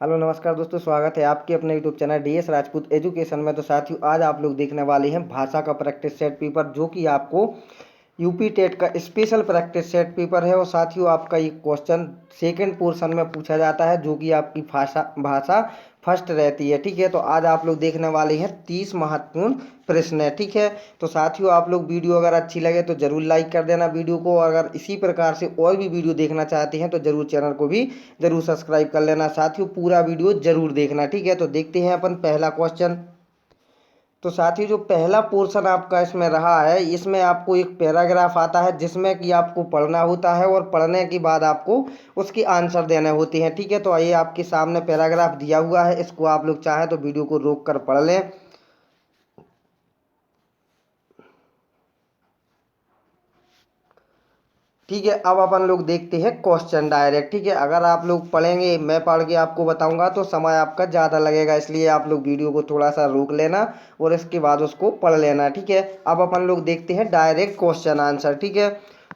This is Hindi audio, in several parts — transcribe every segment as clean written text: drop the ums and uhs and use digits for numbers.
हेलो नमस्कार दोस्तों, स्वागत है आपके अपने YouTube channel DS Rajput education में। तो साथियों, आज आप लोग देखने वाले हैं भाषा का प्रैक्टिस सेट पेपर, जो कि आपको यूपी टेट का स्पेशल प्रैक्टिस सेट पेपर है। और साथियों, आपका ये क्वेश्चन सेकंड पोर्शन में पूछा जाता है, जो कि आपकी भाषा भाषा फर्स्ट रहती है। ठीक है, तो आज आप लोग देखने वाले हैं 30 महत्वपूर्ण प्रश्न है। ठीक है, तो साथियों, आप लोग वीडियो अगर अच्छी लगे तो जरूर लाइक कर देना वीडियो को। अगर इसी प्रकार से और भी वीडियो देखना चाहते हैं तो जरूर चैनल को भी जरूर सब्सक्राइब कर लेना। साथियों, पूरा वीडियो जरूर देखना। ठीक है, तो देखते हैं अपन पहला क्वेश्चन। तो साथियों, जो पहला पोर्शन आपका इसमें रहा है, इसमें आपको एक पैराग्राफ आता है जिसमें कि आपको पढ़ना होता है, और पढ़ने के बाद आपको उसके आंसर देने होते हैं। ठीक है, तो ये आपके सामने पैराग्राफ दिया हुआ है, इसको आप लोग चाहें तो वीडियो को रोक कर पढ़ लें। ठीक है, अब अपन लोग देखते हैं क्वेश्चन डायरेक्ट। ठीक है, अगर आप लोग पढ़ेंगे, मैं पढ़ के आपको बताऊंगा तो समय आपका ज़्यादा लगेगा, इसलिए आप लोग वीडियो को थोड़ा सा रोक लेना और इसके बाद उसको पढ़ लेना। ठीक है, अब अपन लोग देखते हैं डायरेक्ट क्वेश्चन आंसर। ठीक है,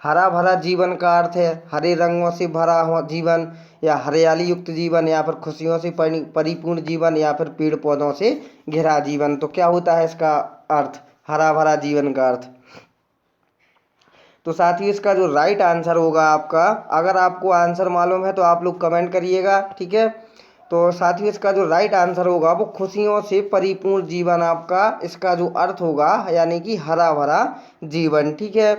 हरा भरा जीवन का अर्थ है हरे रंगों से भरा हुआ जीवन, या हरियाली युक्त जीवन, या फिर खुशियों से परिपूर्ण जीवन, या फिर पेड़ पौधों से घिरा जीवन। तो क्या होता है इसका अर्थ, हरा भरा जीवन का अर्थ? तो साथियों, इसका जो राइट आंसर होगा आपका, अगर आपको आंसर मालूम है तो आप लोग कमेंट करिएगा। ठीक है, तो साथियों, इसका जो राइट आंसर होगा वो खुशियों से परिपूर्ण जीवन आपका इसका जो अर्थ होगा, यानी कि हरा भरा जीवन। ठीक है,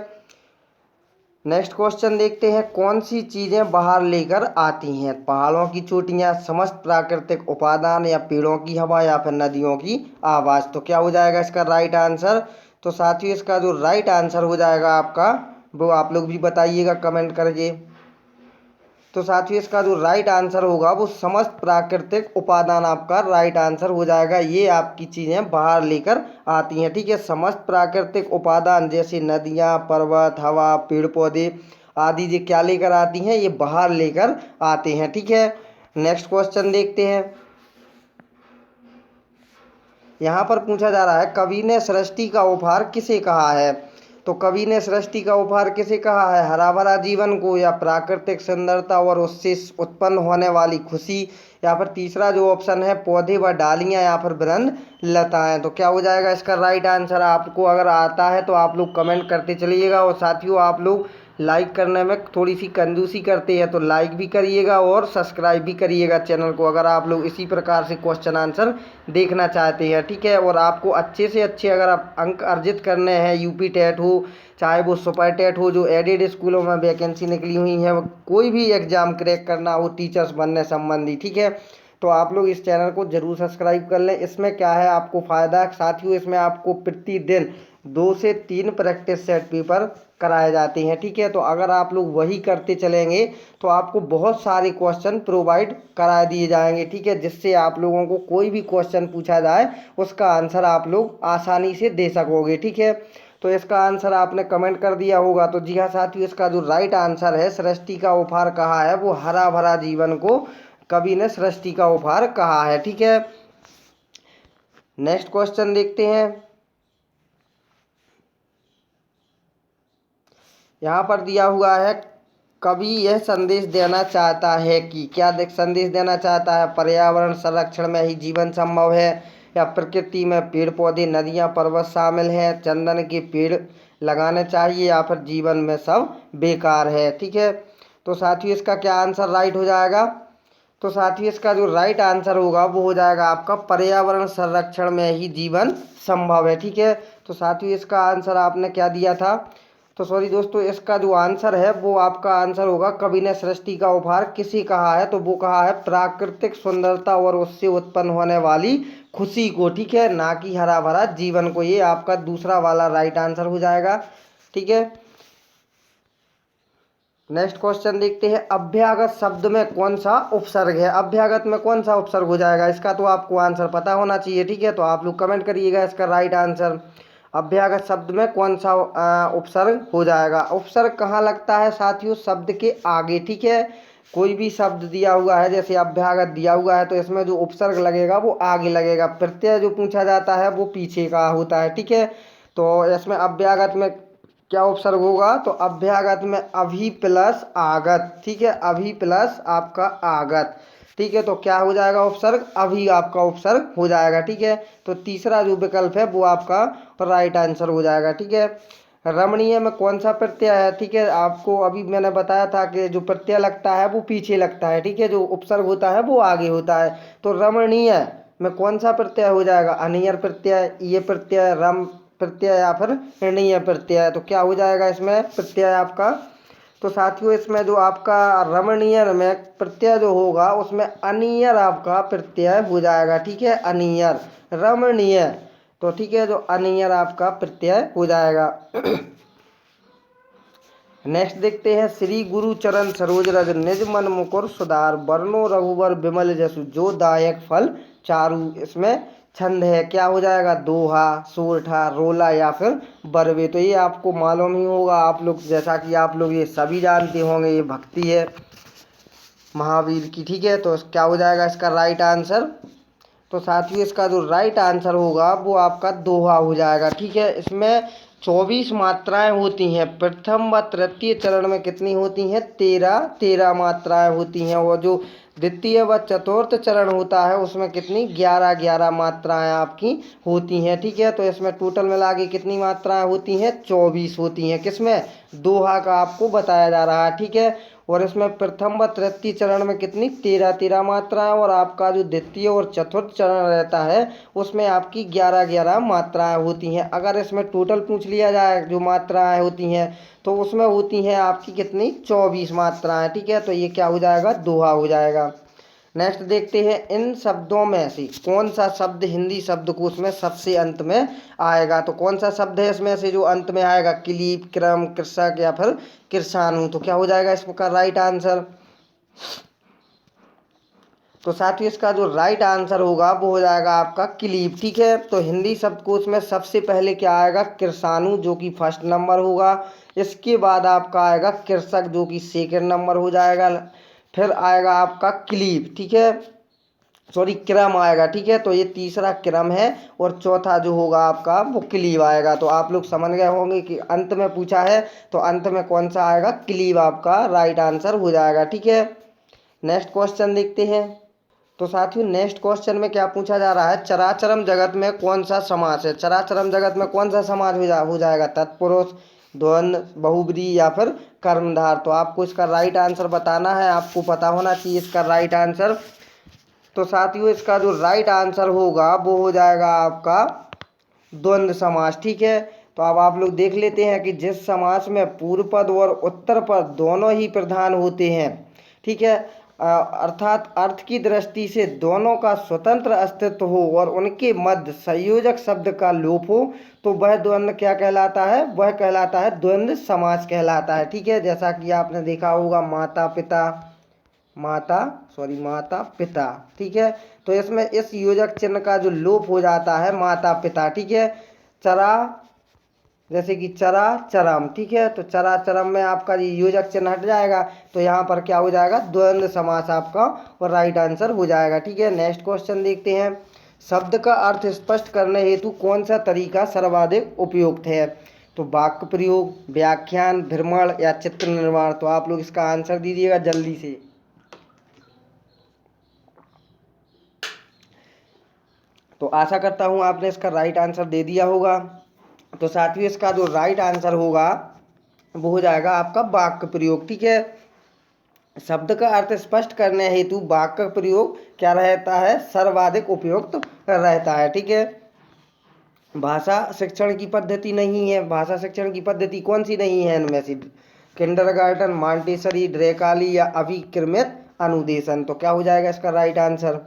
नेक्स्ट क्वेश्चन देखते हैं। कौन सी चीज़ें बाहर लेकर आती हैं? पहाड़ों की चोटियां, समस्त प्राकृतिक उपादान, या पेड़ों की हवा, या फिर नदियों की आवाज़? तो क्या हो जाएगा इसका राइट आंसर? तो साथियों, इसका जो राइट आंसर हो जाएगा आपका, वो आप लोग भी बताइएगा कमेंट करके। तो साथियों, इसका जो राइट आंसर होगा वो समस्त प्राकृतिक उपादान आपका राइट आंसर हो जाएगा। ये आपकी चीज़ें बाहर लेकर आती हैं। ठीक है, समस्त प्राकृतिक उपादान जैसे नदियाँ, पर्वत, हवा, पेड़ पौधे आदि ये क्या लेकर आती हैं? ये बाहर लेकर आते हैं। ठीक है, नेक्स्ट क्वेश्चन देखते हैं। यहाँ पर पूछा जा रहा है, कवि ने सृष्टि का उपहार किसे कहा है? तो कवि ने सृष्टि का उपहार किसे कहा है? हरा भरा जीवन को, या प्राकृतिक सुंदरता और उससे उत्पन्न होने वाली खुशी, या फिर तीसरा जो ऑप्शन है पौधे व डालियां, या फिर वृंद लताएं? तो क्या हो जाएगा इसका राइट आंसर? आपको अगर आता है तो आप लोग कमेंट करते चलिएगा। और साथियों, आप लोग लाइक करने में थोड़ी सी कंजूसी करते हैं तो लाइक भी करिएगा और सब्सक्राइब भी करिएगा चैनल को, अगर आप लोग इसी प्रकार से क्वेश्चन आंसर देखना चाहते हैं। ठीक है, और आपको अच्छे से अच्छे अगर आप अंक अर्जित करने हैं, यूपी टेट हो चाहे वो सुपर टेट हो, जो एडेड स्कूलों में वैकेंसी निकली हुई है, कोई भी एग्जाम क्रैक करना हो टीचर्स बनने संबंधी, ठीक है, तो आप लोग इस चैनल को जरूर सब्सक्राइब कर लें। इसमें क्या है आपको फ़ायदा साथियों, इसमें आपको प्रतिदिन 2 से 3 प्रैक्टिस सेट पेपर कराए जाते हैं। ठीक है, तो अगर आप लोग वही करते चलेंगे तो आपको बहुत सारे क्वेश्चन प्रोवाइड करा दिए जाएंगे। ठीक है, जिससे आप लोगों को कोई भी क्वेश्चन पूछा जाए उसका आंसर आप लोग आसानी से दे सकोगे। ठीक है, तो इसका आंसर आपने कमेंट कर दिया होगा। तो जी हाँ साथियों, इसका जो राइट आंसर है, सृष्टि का उपहार कहा है वो हरा भरा जीवन को कवि ने सृष्टि का उपहार कहा है। ठीक है, नेक्स्ट क्वेश्चन देखते हैं। यहाँ पर दिया हुआ है, कवि यह संदेश देना चाहता है कि, क्या संदेश देना चाहता है? पर्यावरण संरक्षण में ही जीवन संभव है, या प्रकृति में पेड़ पौधे, नदियाँ, पर्वत शामिल हैं, चंदन के पेड़ लगाने चाहिए, या फिर जीवन में सब बेकार है? ठीक है, तो साथियों, इसका क्या आंसर राइट हो जाएगा? तो साथियों, इसका जो राइट आंसर होगा वो हो जाएगा आपका, पर्यावरण संरक्षण में ही जीवन संभव है। ठीक है, तो साथियों, इसका आंसर आपने क्या दिया था? तो सॉरी दोस्तों, इसका जो आंसर है वो आपका आंसर होगा, कवि ने सृष्टि का उपहार किसे कहा है? तो वो कहा है प्राकृतिक सुंदरता और उससे उत्पन्न होने वाली खुशी को। ठीक है, ना कि हरा भरा जीवन को। ये आपका दूसरा वाला राइट आंसर हो जाएगा। ठीक है, नेक्स्ट क्वेश्चन देखते हैं। अभ्यागत शब्द में कौन सा उपसर्ग है? अभ्यागत में कौन सा उपसर्ग हो जाएगा? इसका तो आपको आंसर पता होना चाहिए। ठीक है, तो आप लोग कमेंट करिएगा इसका राइट आंसर। अभ्यागत शब्द में कौन सा उपसर्ग हो जाएगा? उपसर्ग कहाँ लगता है साथियों? शब्द के आगे। ठीक है, कोई भी शब्द दिया हुआ है, जैसे अभ्यागत दिया हुआ है, तो इसमें जो उपसर्ग लगेगा वो आगे लगेगा। प्रत्यय जो पूछा जाता है वो पीछे का होता है। ठीक है, तो इसमें अभ्यागत में क्या उपसर्ग होगा? तो अभ्यागत में अभी प्लस आगत। ठीक है, अभी प्लस आपका आगत। ठीक है, तो क्या हो जाएगा उपसर्ग, अभी आपका उपसर्ग हो जाएगा। ठीक है, तो तीसरा जो विकल्प है वो आपका राइट आंसर हो जाएगा। ठीक है, रमणीय में कौन सा प्रत्यय है? ठीक है, आपको अभी मैंने बताया था कि जो प्रत्यय लगता है वो पीछे लगता है। ठीक है, जो उपसर्ग होता है वो आगे होता है। तो रमणीय में कौन सा प्रत्यय हो जाएगा? अनियर प्रत्यय, ये प्रत्यय, रम प्रत्यय या फिर णीय प्रत्यय। तो क्या हो जाएगा इसमें प्रत्यय आपका? तो साथियों इसमें जो आपका रमणीयर में प्रत्यय जो होगा उसमें अनियर आपका प्रत्यय हो जाएगा। ठीक है, अनियर, रमणीय, तो ठीक है, जो अनियर आपका प्रत्यय हो जाएगा। नेक्स्ट देखते हैं, श्री गुरु चरण सरोज रज निज मन मुकुर सुधार बरनो रघुवर विमल जसु जो दायक फल चारु। इसमें छंद है, क्या हो जाएगा? दोहा, सोरठा, रोला या फिर बरवे। तो ये आपको मालूम ही होगा, आप लोग जैसा कि आप लोग ये सभी जानते होंगे, ये भक्ति है महावीर की। ठीक है, तो क्या हो जाएगा इसका राइट आंसर? तो साथियों इसका जो राइट आंसर होगा वो आपका दोहा हो जाएगा। ठीक है, इसमें 24 मात्राएं होती हैं। प्रथम व तृतीय चरण में कितनी होती हैं? 13 मात्राएं होती हैं। और जो द्वितीय व चतुर्थ चरण होता है उसमें कितनी? 11 मात्राएं आपकी होती हैं। ठीक है, तो इसमें टोटल मिला के कितनी मात्राएं होती हैं? 24 होती हैं। किसमें? दोहा का आपको बताया जा रहा है। ठीक है, और इसमें प्रथम व तृतीय चरण में कितनी? 13 मात्राएं, और आपका जो द्वितीय और चतुर्थ चरण रहता है उसमें आपकी 11 मात्राएं होती हैं। अगर इसमें टोटल पूछ लिया जाए जो मात्राएं होती हैं तो उसमें होती हैं आपकी कितनी? 24 मात्राएं। ठीक है, तो ये क्या हो जाएगा? दोहा हो जाएगा। नेक्स्ट देखते हैं, इन शब्दों में से कौन सा शब्द हिंदी शब्दकोश में सबसे अंत में आएगा? तो कौन सा शब्द है इसमें से जो अंत में आएगा? क्लीब, क्रम, कृषक या फिर कृषाणु। तो क्या हो जाएगा इसका राइट आंसर? तो साथियों इसका जो राइट आंसर होगा वो हो जाएगा आपका क्लीब। ठीक है, तो हिंदी शब्दकोश में सबसे पहले क्या आएगा? कृषाणु, जो कि फर्स्ट नंबर होगा। इसके बाद आपका आएगा कृषक, जो कि सेकंड नंबर हो जाएगा। फिर आएगा आपका क्लीब, ठीक है, सॉरी क्रम आएगा। ठीक है, तो ये तीसरा क्रम है, और चौथा जो होगा आपका वो क्लीब आएगा। तो आप लोग समझ गए होंगे कि अंत में पूछा है तो अंत में कौन सा आएगा? क्लीब आपका राइट आंसर हो जाएगा। ठीक है, नेक्स्ट क्वेश्चन देखते हैं। तो साथियों नेक्स्ट क्वेश्चन में क्या पूछा जा रहा है? चराचरम जगत में कौन सा समास है? चराचरम जगत में कौन सा समास हो जाएगा? तत्पुरुष, द्वंद्व, बहुब्री या फिर कर्मधार। तो आपको इसका राइट आंसर बताना है, आपको पता होना चाहिए इसका राइट आंसर। तो साथियों इसका जो राइट आंसर होगा वो हो जाएगा आपका द्वंद्व समास। ठीक है, तो अब आप लोग देख लेते हैं कि जिस समास में पूर्व पद और उत्तर पद दोनों ही प्रधान होते हैं, ठीक है, अर्थात अर्थ की दृष्टि से दोनों का स्वतंत्र अस्तित्व हो और उनके मध्य संयोजक शब्द का लोप हो, तो वह द्वंद्व क्या कहलाता है? वह कहलाता है द्वंद्व समास कहलाता है। ठीक है, जैसा कि आपने देखा होगा माता पिता, माता पिता। ठीक है, तो इसमें इस योजक चिन्ह का जो लोप हो जाता है माता पिता। ठीक है, चरा, जैसे कि चरा चरम। ठीक है, तो चरा चरम में आपका ये योजक चिन्ह हट जाएगा, तो यहाँ पर क्या हो जाएगा? द्वंद्व समास आपका और राइट आंसर हो जाएगा। ठीक है, नेक्स्ट क्वेश्चन देखते हैं, शब्द का अर्थ स्पष्ट करने हेतु कौन सा तरीका सर्वाधिक उपयुक्त है? तो वाक्य प्रयोग, व्याख्यान, भ्रमण या चित्र निर्माण। तो आप लोग इसका आंसर दीजिएगा जल्दी से। तो आशा करता हूँ आपने इसका राइट आंसर दे दिया होगा। तो साथियों इसका जो राइट आंसर होगा वो हो जाएगा आपका वाक्य प्रयोग। ठीक है, शब्द का अर्थ स्पष्ट करने हेतु वाक्य प्रयोग क्या रहता है? सर्वाधिक उपयुक्त रहता है। ठीक है, भाषा शिक्षण की पद्धति नहीं है। भाषा शिक्षण की पद्धति कौन सी नहीं है इनमें से? किंडरगार्टन, मॉन्टेसरी, ड्रेकाली या अभिक्रमित अनुदेशन। तो क्या हो जाएगा इसका राइट आंसर?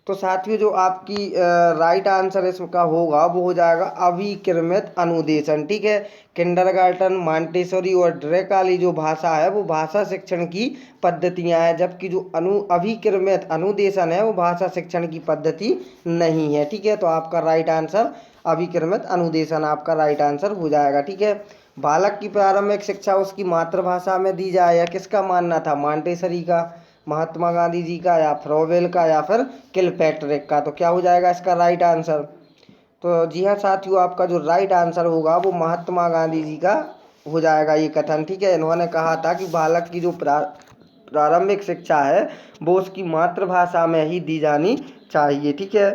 तो साथियों जो आपकी राइट आंसर इसका होगा वो हो जाएगा अभिक्रमित अनुदेशन। ठीक है, किंडरगार्टन, मॉन्टेसरी और ड्रेकाली जो भाषा है वो भाषा शिक्षण की पद्धतियां हैं, जबकि जो अभिक्रमित अनुदेशन है वो भाषा शिक्षण की पद्धति नहीं है। ठीक है, तो आपका राइट आंसर अभिक्रमित अनुदेशन आपका राइट आंसर हो जाएगा। ठीक है, बालक की प्रारंभिक शिक्षा उसकी मातृभाषा में दी जाए, या किसका मानना था? मॉन्टेसरी का, महात्मा गांधी जी का, या फ्रोवेल का, या फिर किलपैट्रिक का। तो क्या हो जाएगा इसका राइट आंसर? तो जी हाँ साथियों, आपका जो राइट आंसर होगा वो महात्मा गांधी जी का हो जाएगा ये कथन। ठीक है, इन्होंने कहा था कि बालक की जो प्रारंभिक शिक्षा है वो उसकी मातृभाषा में ही दी जानी चाहिए। ठीक है,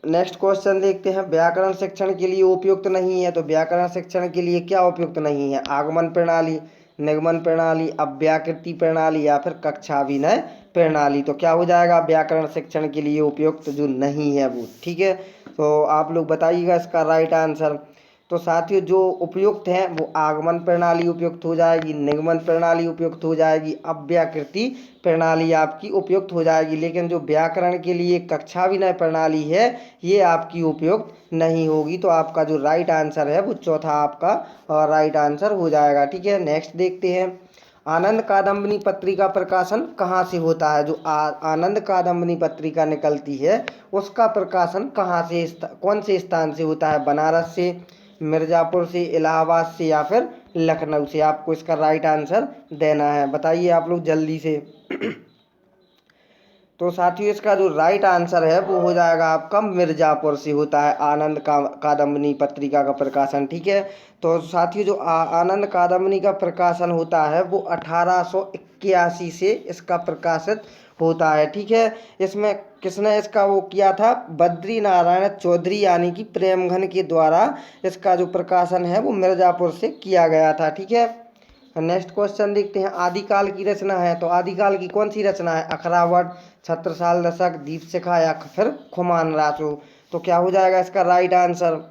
नेक्स्ट क्वेश्चन देखते हैं। व्याकरण शिक्षण के लिए उपयुक्त नहीं है, तो व्याकरण शिक्षण के लिए क्या उपयुक्त नहीं है? आगमन प्रणाली, निगमन प्रणाली, अव्याकृति प्रणाली या फिर कक्षाभिनय प्रणाली। तो क्या हो जाएगा व्याकरण शिक्षण के लिए उपयुक्त जो नहीं है वो। ठीक है, तो आप लोग बताइएगा इसका राइट आंसर। तो साथियों जो उपयुक्त है वो आगमन प्रणाली उपयुक्त हो जाएगी, निगमन प्रणाली उपयुक्त हो जाएगी, अव्याकृति प्रणाली आपकी उपयुक्त हो जाएगी। लेकिन जो व्याकरण के लिए कक्षाभिनय प्रणाली है ये आपकी उपयुक्त नहीं होगी। तो आपका जो राइट आंसर है वो चौथा आपका राइट आंसर हो जाएगा। ठीक है, नेक्स्ट देखते हैं। आनंद कादम्बनी पत्रिका प्रकाशन कहाँ से होता है? जो आनंद कादम्बनी पत्रिका निकलती है उसका प्रकाशन कहाँ से, कौन से स्थान से होता है? बनारस से, मिर्ज़ापुर से, इलाहाबाद से या फिर लखनऊ से? आपको इसका राइट आंसर देना है, बताइए आप लोग जल्दी से। तो साथियों इसका जो राइट आंसर है वो हो जाएगा आपका मिर्ज़ापुर से होता है आनंद कादम्बनी पत्रिका का प्रकाशन। ठीक है, तो साथियों जो आनंद कादम्बनी का प्रकाशन होता है वो 1881 से इसका प्रकाशित होता है। ठीक है, इसमें किसने इसका वो किया था? बद्री नारायण चौधरी यानी कि प्रेमघन के द्वारा इसका जो प्रकाशन है वो मिर्ज़ापुर से किया गया था। ठीक है, नेक्स्ट क्वेश्चन देखते हैं। आदिकाल की रचना है, तो आदिकाल की कौन सी रचना है? अखरावट, छत्रसाल दशक, दीपशिखा या फिर खुमान रासो? तो क्या हो जाएगा इसका राइट आंसर?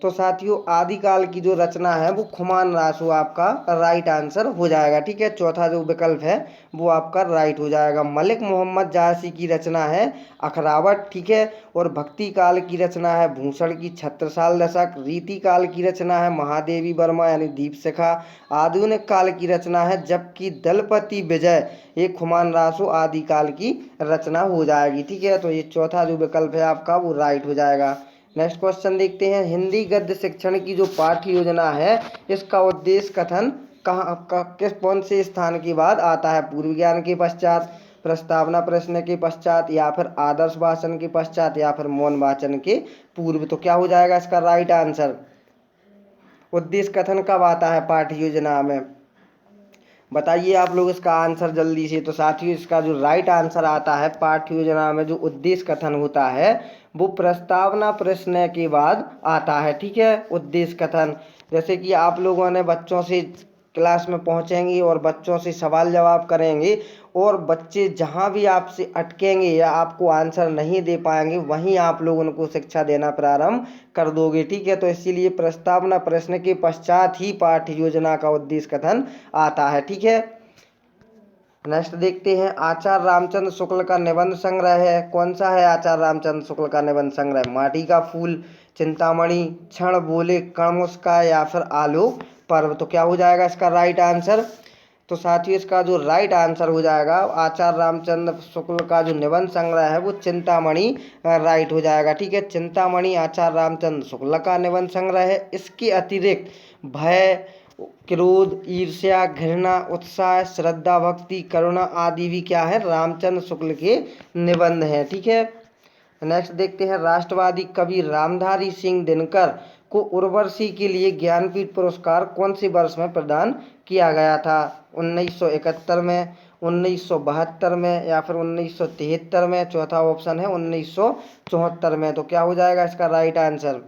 तो साथियों आदिकाल की जो रचना है वो खुमान रासो आपका राइट आंसर हो जाएगा। ठीक है, चौथा जो विकल्प है वो आपका राइट हो जाएगा। मलिक मोहम्मद जायसी की रचना है अखरावट। ठीक है, और भक्ति काल की रचना है भूषण की छत्रसाल दशक, रीति काल की रचना है महादेवी वर्मा यानी दीपशिखा, आधुनिक काल की रचना है जबकि दलपति विजय, ये खुमान रासो आदिकाल की रचना हो जाएगी। ठीक है, तो ये चौथा जो विकल्प है आपका वो राइट हो जाएगा। नेक्स्ट क्वेश्चन देखते हैं। हिंदी गद्य शिक्षण की जो पाठ्य योजना है इसका उद्देश्य कथन किस कौन से स्थान के बाद आता है? पूर्व ज्ञान के पश्चात, प्रस्तावना प्रश्न के पश्चात या फिर आदर्श भाषण के पश्चात या फिर मौन वाचन के पूर्व? तो क्या हो जाएगा इसका राइट आंसर? उद्देश्य कथन कब आता है पाठ्य योजना में? बताइए आप लोग इसका आंसर जल्दी से। तो साथियों इसका जो राइट आंसर आता है पाठ्य योजना में जो उद्देश्य कथन होता है वो प्रस्तावना प्रश्न के बाद आता है। ठीक है, उद्देश्य कथन जैसे कि आप लोगों ने बच्चों से क्लास में पहुंचेंगे और बच्चों से सवाल जवाब करेंगे और बच्चे जहां भी आपसे अटकेंगे या आपको आंसर नहीं दे पाएंगे वहीं आप लोग उनको शिक्षा देना प्रारंभ कर दोगे। ठीक है, तो इसीलिए प्रस्तावना प्रश्न के पश्चात ही पाठ्य योजना का उद्देश्य कथन आता है। ठीक है, नेक्स्ट देखते हैं। आचार्य रामचंद्र शुक्ल का निबंध संग्रह है, कौन सा है आचार्य रामचंद्र शुक्ल का निबंध संग्रह? माटी का फूल, चिंतामणि, क्षण बोले कण मुस्का या फिर आलोक पर्व? तो क्या हो जाएगा इसका राइट आंसर? तो साथियों इसका जो राइट आंसर हो जाएगा आचार्य रामचंद्र शुक्ल का जो निबंध संग्रह है वो चिंतामणि राइट हो जाएगा। ठीक है, चिंतामणि आचार्य रामचंद्र शुक्ल का निबंध संग्रह है। इसके अतिरिक्त भय, क्रोध, ईर्ष्या, घृणा, उत्साह, श्रद्धा, भक्ति, करुणा आदि भी क्या है? रामचंद्र शुक्ल के निबंध हैं। ठीक है, नेक्स्ट देखते हैं। राष्ट्रवादी कवि रामधारी सिंह दिनकर को उर्वशी के लिए ज्ञानपीठ पुरस्कार कौन से वर्ष में प्रदान किया गया था? 1971 में, 1972 में या फिर 1973 में? चौथा ऑप्शन है 1974 में। तो क्या हो जाएगा इसका राइट आंसर?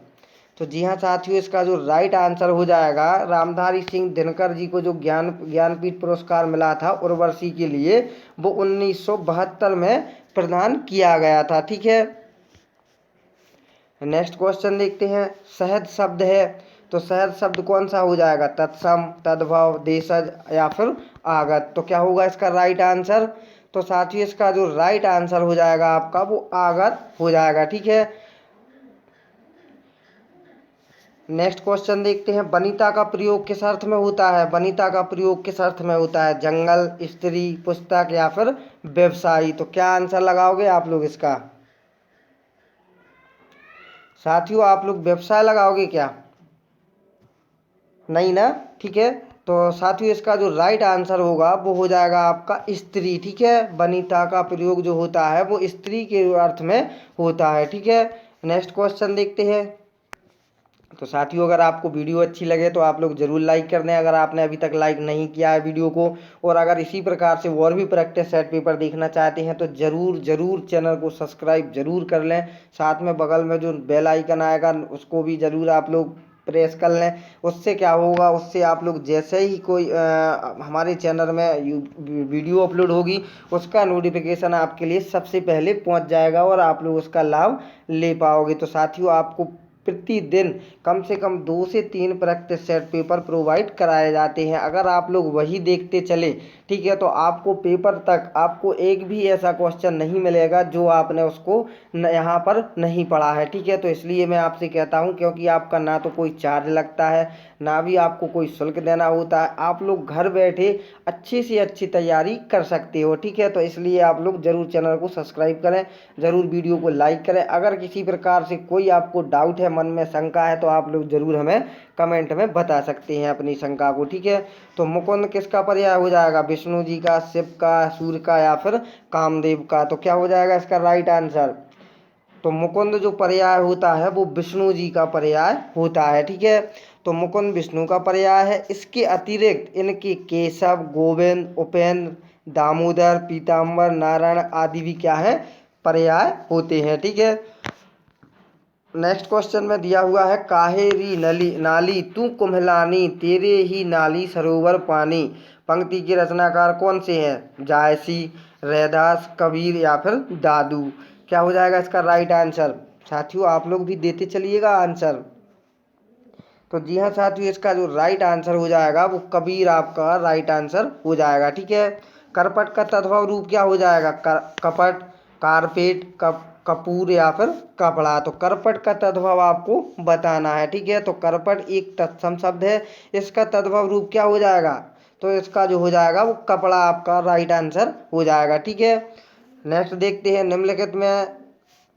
तो जी हाँ साथियों इसका जो राइट आंसर हो जाएगा रामधारी सिंह दिनकर जी को जो ज्ञानपीठ पुरस्कार मिला था उर्वशी के लिए वो 1972 में प्रदान किया गया था। ठीक है, नेक्स्ट क्वेश्चन देखते हैं। सहज शब्द है, तो सहज शब्द कौन सा हो जाएगा? तत्सम, तद्भव, देशज या फिर आगत? तो क्या होगा इसका राइट आंसर? तो साथियों इसका जो राइट आंसर हो जाएगा आपका वो आगत हो जाएगा। ठीक है, नेक्स्ट क्वेश्चन देखते हैं। वनिता का प्रयोग किस अर्थ में होता है? वनिता का प्रयोग किस अर्थ में होता है? जंगल, स्त्री, पुस्तक या फिर व्यवसायी? तो क्या आंसर लगाओगे आप लोग इसका? साथियों आप लोग व्यवसाय लगाओगे क्या? नहीं ना? ठीक है, तो साथियों इसका जो राइट आंसर होगा वो हो जाएगा आपका स्त्री। ठीक है, वनिता का प्रयोग जो होता है वो स्त्री के अर्थ में होता है। ठीक है, नेक्स्ट क्वेश्चन देखते हैं। तो साथियों अगर आपको वीडियो अच्छी लगे तो आप लोग ज़रूर लाइक कर दें, अगर आपने अभी तक लाइक नहीं किया है वीडियो को। और अगर इसी प्रकार से और भी प्रैक्टिस सेट पेपर देखना चाहते हैं तो ज़रूर ज़रूर चैनल को सब्सक्राइब ज़रूर कर लें। साथ में बगल में जो बेल आइकन आएगा उसको भी ज़रूर आप लोग प्रेस कर लें। उससे क्या होगा, उससे आप लोग जैसे ही कोई हमारे चैनल में वीडियो अपलोड होगी उसका नोटिफिकेशन आपके लिए सबसे पहले पहुंच जाएगा और आप लोग उसका लाभ ले पाओगे। तो साथियों आपको प्रतिदिन कम से कम 2 से 3 प्रैक्टिस सेट पेपर प्रोवाइड कराए जाते हैं। अगर आप लोग वही देखते चले, ठीक है, तो आपको पेपर तक आपको एक भी ऐसा क्वेश्चन नहीं मिलेगा जो आपने उसको यहाँ पर नहीं पढ़ा है, ठीक है। तो इसलिए मैं आपसे कहता हूँ, क्योंकि आपका ना तो कोई चार्ज लगता है ना भी आपको कोई शुल्क देना होता है, आप लोग घर बैठे अच्छी से अच्छी तैयारी कर सकते हो, ठीक है। तो इसलिए आप लोग ज़रूर चैनल को सब्सक्राइब करें, ज़रूर वीडियो को लाइक करें। अगर किसी प्रकार से कोई आपको डाउट है, मन में शंका है, तो आप लोग ज़रूर हमें कमेंट में बता सकते हैं अपनी शंका को, ठीक है। तो मुकुंद किसका पर्याय हो जाएगा, विष्णु जी का, शिव का, सूर्य का या फिर कामदेव का? तो क्या हो जाएगा इसका राइट आंसर? तो मुकुंद जो पर्याय होता है वो विष्णु जी का पर्याय होता है, ठीक है। तो मुकुंद विष्णु का पर्याय है। इसके अतिरिक्त इनके केशव, गोविंद, उपेंद्र, दामोदर, पीताम्बर, नारायण आदि भी क्या है, पर्याय होते हैं, ठीक है। नेक्स्ट क्वेश्चन में दिया हुआ है, काहेरी नली नाली तू कुम्हलानी, तेरे ही नाली सरोवर पानी। पंक्ति के रचनाकार कौन से हैं? जायसी, रैदास, कबीर या फिर दादू? क्या हो जाएगा इसका राइट आंसर? साथियों आप लोग भी देते चलिएगा आंसर। तो जी हाँ साथियों, इसका जो राइट आंसर हो जाएगा वो कबीर आपका राइट आंसर हो जाएगा, ठीक है। करपट का तद्भव रूप क्या हो जाएगा? कपट, कारपेट, कपूर या फिर कपड़ा? तो करपट का तद्भव आपको बताना है, ठीक है। तो करपट एक तत्सम शब्द है, इसका तद्भव रूप क्या हो जाएगा? तो इसका जो हो जाएगा वो कपड़ा आपका राइट आंसर हो जाएगा, ठीक है। नेक्स्ट देखते हैं, निम्नलिखित में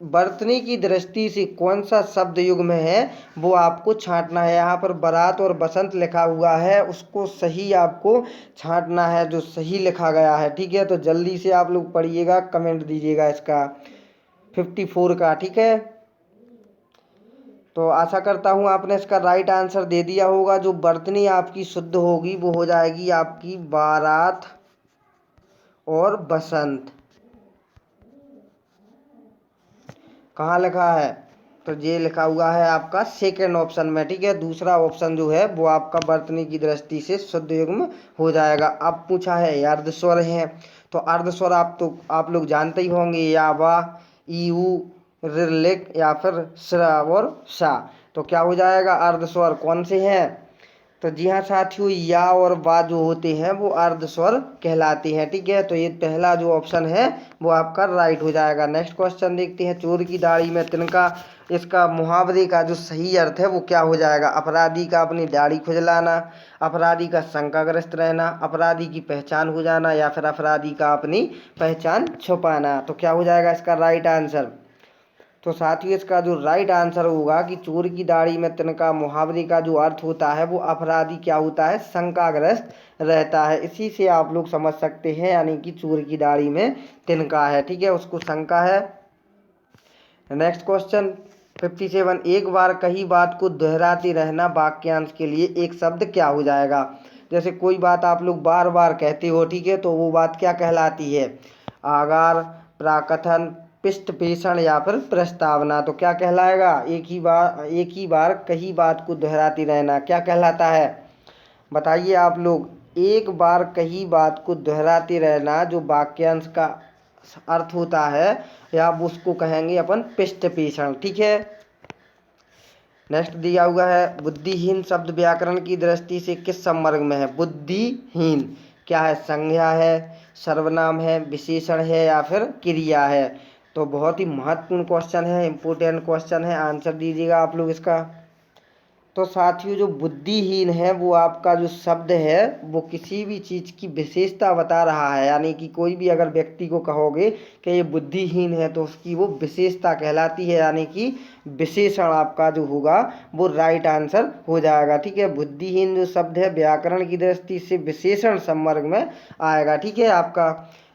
बरतने की दृष्टि से कौन सा शब्द युग्म है वो आपको छांटना है। यहाँ पर बारात और बसंत लिखा हुआ है, उसको सही आपको छांटना है जो सही लिखा गया है, ठीक है। तो जल्दी से आप लोग पढ़िएगा, कमेंट दीजिएगा इसका 54 का, ठीक है। तो आशा करता हूँ आपने इसका राइट आंसर दे दिया होगा। जो बरतनी आपकी शुद्ध होगी वो हो जाएगी आपकी बारात और बसंत। कहाँ लिखा है? तो ये लिखा हुआ है आपका सेकेंड ऑप्शन में, ठीक है। दूसरा ऑप्शन जो है वो आपका बरतनी की दृष्टि से शुद्ध युग्म हो जाएगा। अब पूछा है अर्धस्वर है, तो अर्धस्वर आप लोग जानते ही होंगे, या वा, ईऊ, ऋलिक या फिर श्रा और सा। तो क्या हो जाएगा, अर्धस्वर कौन से हैं? तो जी हाँ साथियों, या और वा जो होते हैं वो अर्धस्वर कहलाते हैं, ठीक है। तो ये पहला जो ऑप्शन है वो आपका राइट हो जाएगा। नेक्स्ट क्वेश्चन देखते हैं, चोर की दाढ़ी में तिनका, इसका मुहावरे का जो सही अर्थ है वो क्या हो जाएगा? अपराधी का अपनी दाढ़ी खुजलाना, अपराधी का शंकाग्रस्त रहना, अपराधी की पहचान हो जाना या फिर अपराधी का अपनी पहचान छुपाना। तो क्या हो जाएगा इसका राइट आंसर? तो साथियों इसका जो राइट आंसर होगा कि चोर की दाढ़ी में तिनका मुहावरे का जो अर्थ होता है वो अपराधी क्या होता है, शंकाग्रस्त रहता है। इसी से आप लोग समझ सकते हैं, यानी कि चोर की दाढ़ी में तिनका है, ठीक है, उसको शंका है। नेक्स्ट क्वेश्चन 57, एक बार कही बात को दोहराते रहना वाक्यांश के लिए एक शब्द क्या हो जाएगा? जैसे कोई बात आप लोग बार बार कहते हो, ठीक है, तो वो बात क्या कहलाती है? आगार, प्राकथन, पृष्ठपेषण या फिर प्रस्तावना? तो क्या कहलाएगा? एक ही बार कही बात को दोहराती रहना क्या कहलाता है? बताइए आप लोग। एक बार कही बात को दोहराते रहना जो वाक्यांश का अर्थ होता है, या उसको कहेंगे अपन पृष्ठपेषण, ठीक है। नेक्स्ट दिया हुआ है, बुद्धिहीन शब्द व्याकरण की दृष्टि से किस संवर्ग में है? बुद्धिहीन क्या है? संज्ञा है, सर्वनाम है, विशेषण है या फिर क्रिया है? तो बहुत ही महत्वपूर्ण क्वेश्चन है, इम्पोर्टेंट क्वेश्चन है, आंसर दीजिएगा आप लोग इसका। तो साथियों जो बुद्धिहीन है वो आपका जो शब्द है वो किसी भी चीज़ की विशेषता बता रहा है, यानी कि कोई भी अगर व्यक्ति को कहोगे कि ये बुद्धिहीन है तो उसकी वो विशेषता कहलाती है, यानी कि विशेषण आपका जो होगा वो राइट आंसर हो जाएगा, ठीक है। बुद्धिहीन जो शब्द है व्याकरण की दृष्टि से विशेषण संवर्ग में आएगा, ठीक है आपका।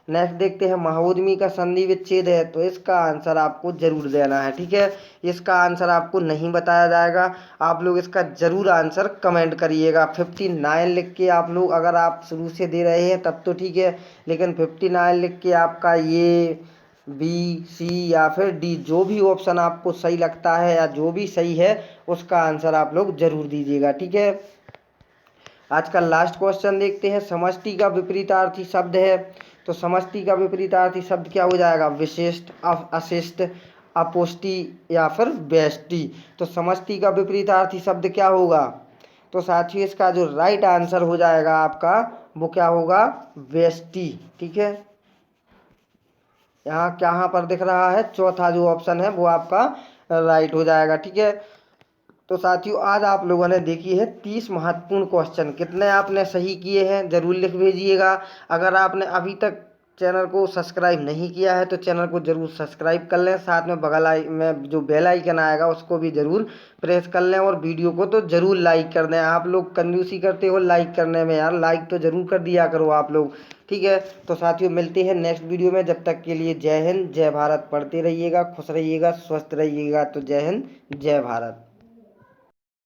नेक्स्ट देखते हैं महोदमी का संधि विच्छेद है, तो इसका आंसर आपको जरूर देना है। ठीक है, इसका आंसर आपको नहीं बताया जाएगा, आप लोग इसका जरूर आंसर कमेंट करिएगा। 59 लिख के आप लोग, अगर आप शुरू से दे रहे हैं तब तो ठीक है, लेकिन 59 लिख के आपका ये बी, सी या फिर डी, जो भी ऑप्शन आपको सही लगता है या जो भी सही है उसका आंसर आप लोग जरूर दीजिएगा। ठीक है, आज का लास्ट क्वेश्चन देखते हैं। समष्टि का विपरीतार्थी शब्द है, तो समष्टि का विपरीतार्थी शब्द क्या हो जाएगा? विशिष्ट, अशिष्ट, अपुष्टि या फिर व्यष्टि। तो समष्टि का विपरीतार्थी शब्द क्या होगा? तो साथियों इसका जो राइट आंसर हो जाएगा आपका वो क्या होगा? व्यष्टि। ठीक है, यहाँ कहाँ पर दिख रहा है? चौथा जो ऑप्शन है वो आपका राइट हो जाएगा। ठीक है, तो साथियों आज आप लोगों ने देखी है 30 महत्वपूर्ण क्वेश्चन, कितने आपने सही किए हैं जरूर लिख भेजिएगा। अगर आपने अभी तक चैनल को सब्सक्राइब नहीं किया है तो चैनल को जरूर सब्सक्राइब कर लें, साथ में बगल में जो बेल आइकन आएगा उसको भी जरूर प्रेस कर लें, और वीडियो को तो जरूर लाइक कर दें। आप लोग कंजूसी करते हो लाइक करने में यार, लाइक तो जरूर कर दिया करो आप लोग। ठीक है, तो साथियों मिलते हैं नेक्स्ट वीडियो में, जब तक के लिए जय हिंद जय भारत। पढ़ते रहिएगा, खुश रहिएगा, स्वस्थ रहिएगा। तो जय हिंद जय भारत।